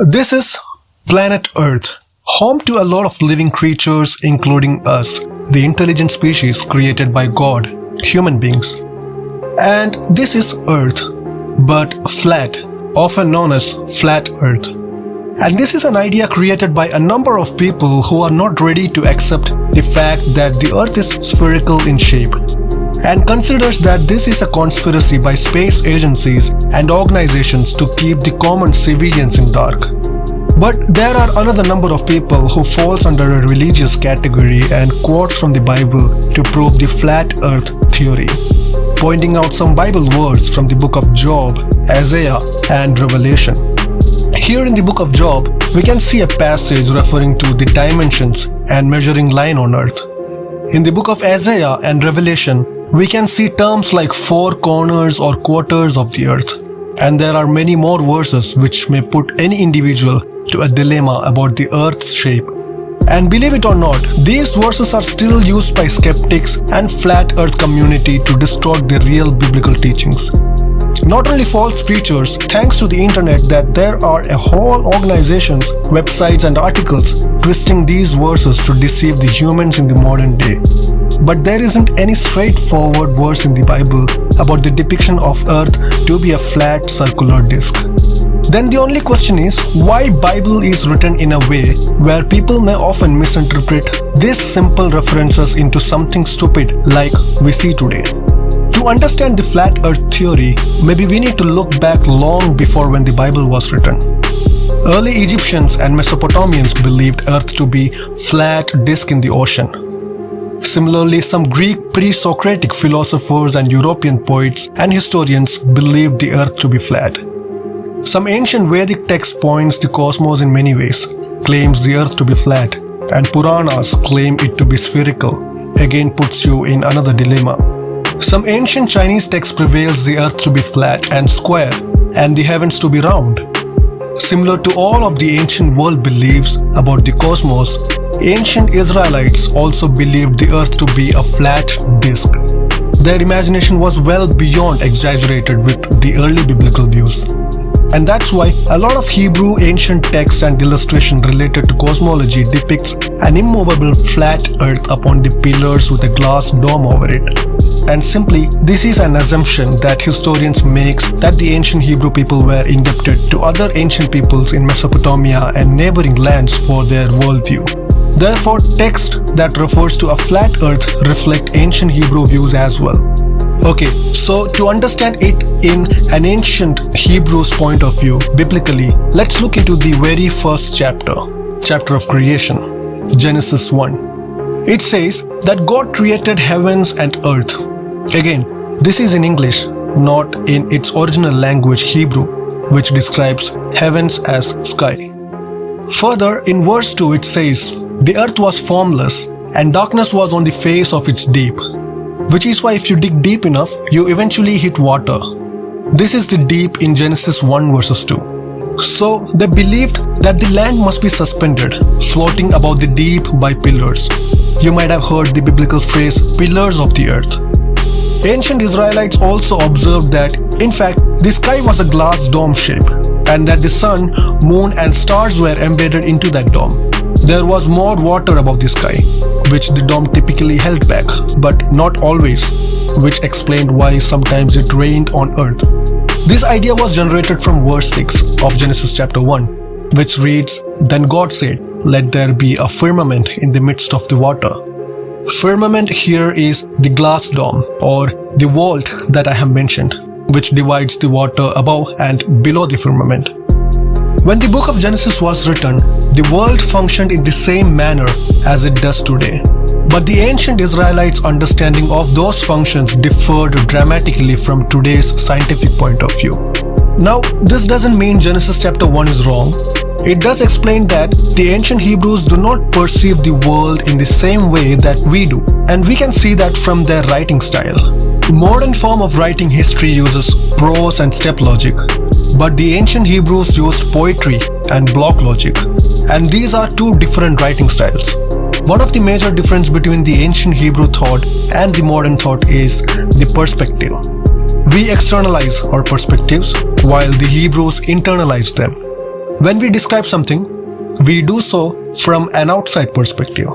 This is planet Earth, home to a lot of living creatures including us, the intelligent species created by God, human beings. And this is Earth, but flat, often known as flat Earth. And this is an idea created by a number of people who are not ready to accept the fact that the Earth is spherical in shape, and considers that this is a conspiracy by space agencies and organizations to keep the common civilians in dark. But there are another number of people who falls under a religious category and quotes from the Bible to prove the flat earth theory, pointing out some Bible words from the book of Job, Isaiah, and Revelation. Here in the book of Job, we can see a passage referring to the dimensions and measuring line on earth. In the book of Isaiah and Revelation, we can see terms like four corners or quarters of the earth. And there are many more verses which may put any individual to a dilemma about the earth's shape. And believe it or not, these verses are still used by skeptics and flat earth community to distort the real biblical teachings. Not only false preachers, thanks to the internet, that there are a whole organizations, websites and articles twisting these verses to deceive the humans in the modern day. But there isn't any straightforward verse in the Bible about the depiction of earth to be a flat circular disc. Then the only question is, why Bible is written in a way where people may often misinterpret these simple references into something stupid like we see today. To understand the flat earth theory, maybe we need to look back long before when the Bible was written. Early Egyptians and Mesopotamians believed earth to be flat disk in the ocean. Similarly, some Greek pre-Socratic philosophers and European poets and historians believed the earth to be flat. Some ancient Vedic text points the cosmos in many ways, claims the earth to be flat, and Puranas claim it to be spherical, again puts you in another dilemma. Some ancient Chinese text prevails the earth to be flat and square, and the heavens to be round. Similar to all of the ancient world beliefs about the cosmos, ancient Israelites also believed the earth to be a flat disk. Their imagination was well beyond exaggerated with the early biblical views. And that's why a lot of Hebrew ancient text and illustration related to cosmology depicts an immovable flat earth upon the pillars with a glass dome over it. And simply, this is an assumption that historians make that the ancient Hebrew people were indebted to other ancient peoples in Mesopotamia and neighboring lands for their worldview. Therefore, text that refers to a flat earth reflect ancient Hebrew views as well. Okay, so to understand it in an ancient Hebrew's point of view, biblically, let's look into the very first chapter of creation, Genesis 1. It says that God created heavens and earth. Again, this is in English, not in its original language Hebrew, which describes heavens as sky. Further, in verse 2 it says, the earth was formless and darkness was on the face of its deep. Which is why if you dig deep enough, you eventually hit water. This is the deep in Genesis 1 verses 2. So they believed that the land must be suspended, floating above the deep by pillars. You might have heard the biblical phrase, pillars of the earth. Ancient Israelites also observed that, in fact, the sky was a glass dome shape, and that the sun, moon and stars were embedded into that dome. There was more water above the sky, which the dome typically held back, but not always, which explained why sometimes it rained on earth. This idea was generated from verse 6 of Genesis chapter 1, which reads, Then God said, Let there be a firmament in the midst of the water. Firmament here is the glass dome, or the vault that I have mentioned, which divides the water above and below the firmament. When the book of Genesis was written, the world functioned in the same manner as it does today. But the ancient Israelites' understanding of those functions differed dramatically from today's scientific point of view. Now, this doesn't mean Genesis chapter 1 is wrong. It does explain that the ancient Hebrews do not perceive the world in the same way that we do, and we can see that from their writing style. Modern form of writing history uses prose and step logic, but the ancient Hebrews used poetry and block logic, and these are two different writing styles. One of the major difference between the ancient Hebrew thought and the modern thought is the perspective. We externalize our perspectives while the Hebrews internalize them. When we describe something, we do so from an outside perspective.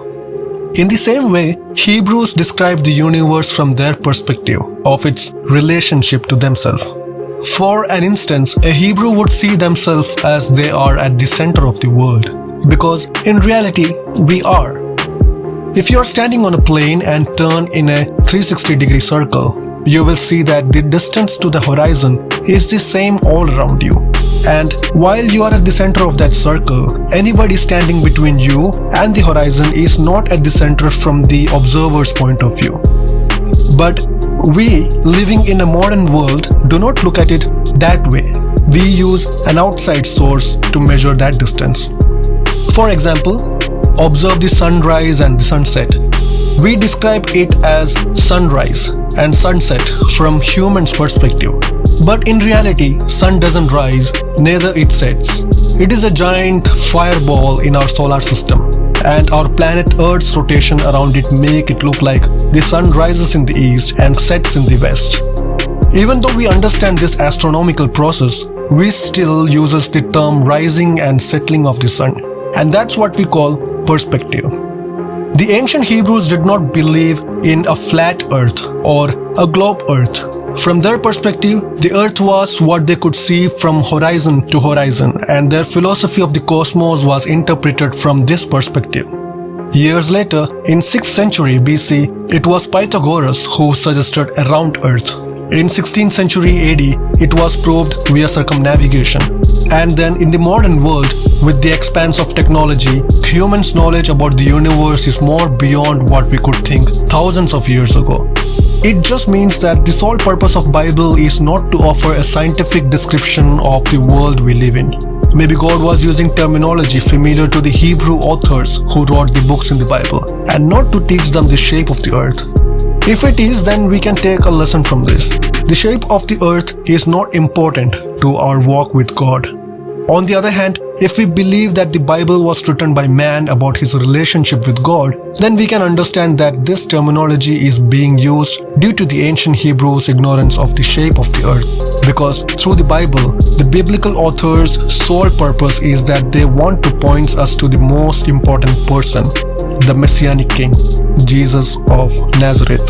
In the same way, Hebrews describe the universe from their perspective of its relationship to themselves. For an instance, a Hebrew would see themselves as they are at the center of the world, because in reality, we are. If you are standing on a plane and turn in a 360-degree circle, you will see that the distance to the horizon is the same all around you. And while you are at the center of that circle, anybody standing between you and the horizon is not at the center from the observer's point of view. But we, living in a modern world, do not look at it that way. We use an outside source to measure that distance. For example, observe the sunrise and the sunset. We describe it as sunrise and sunset from humans' perspective. But in reality, sun doesn't rise, neither it sets. It is a giant fireball in our solar system, and our planet Earth's rotation around it make it look like the sun rises in the east and sets in the west. Even though we understand this astronomical process, we still uses the term rising and settling of the sun, and that's what we call perspective. The ancient Hebrews did not believe in a flat earth or a globe earth. From their perspective, the earth was what they could see from horizon to horizon, and their philosophy of the cosmos was interpreted from this perspective. Years later, in 6th century BC, it was Pythagoras who suggested a round earth. In 16th century AD, it was proved via circumnavigation. And then in the modern world, with the expanse of technology, humans' knowledge about the universe is more beyond what we could think thousands of years ago. It just means that the sole purpose of Bible is not to offer a scientific description of the world we live in. Maybe God was using terminology familiar to the Hebrew authors who wrote the books in the Bible, and not to teach them the shape of the earth. If it is, then we can take a lesson from this. The shape of the earth is not important to our walk with God. On the other hand, if we believe that the Bible was written by man about his relationship with God, then we can understand that this terminology is being used due to the ancient Hebrews' ignorance of the shape of the earth. Because through the Bible, the biblical authors' sole purpose is that they want to point us to the most important person, the Messianic King, Jesus of Nazareth.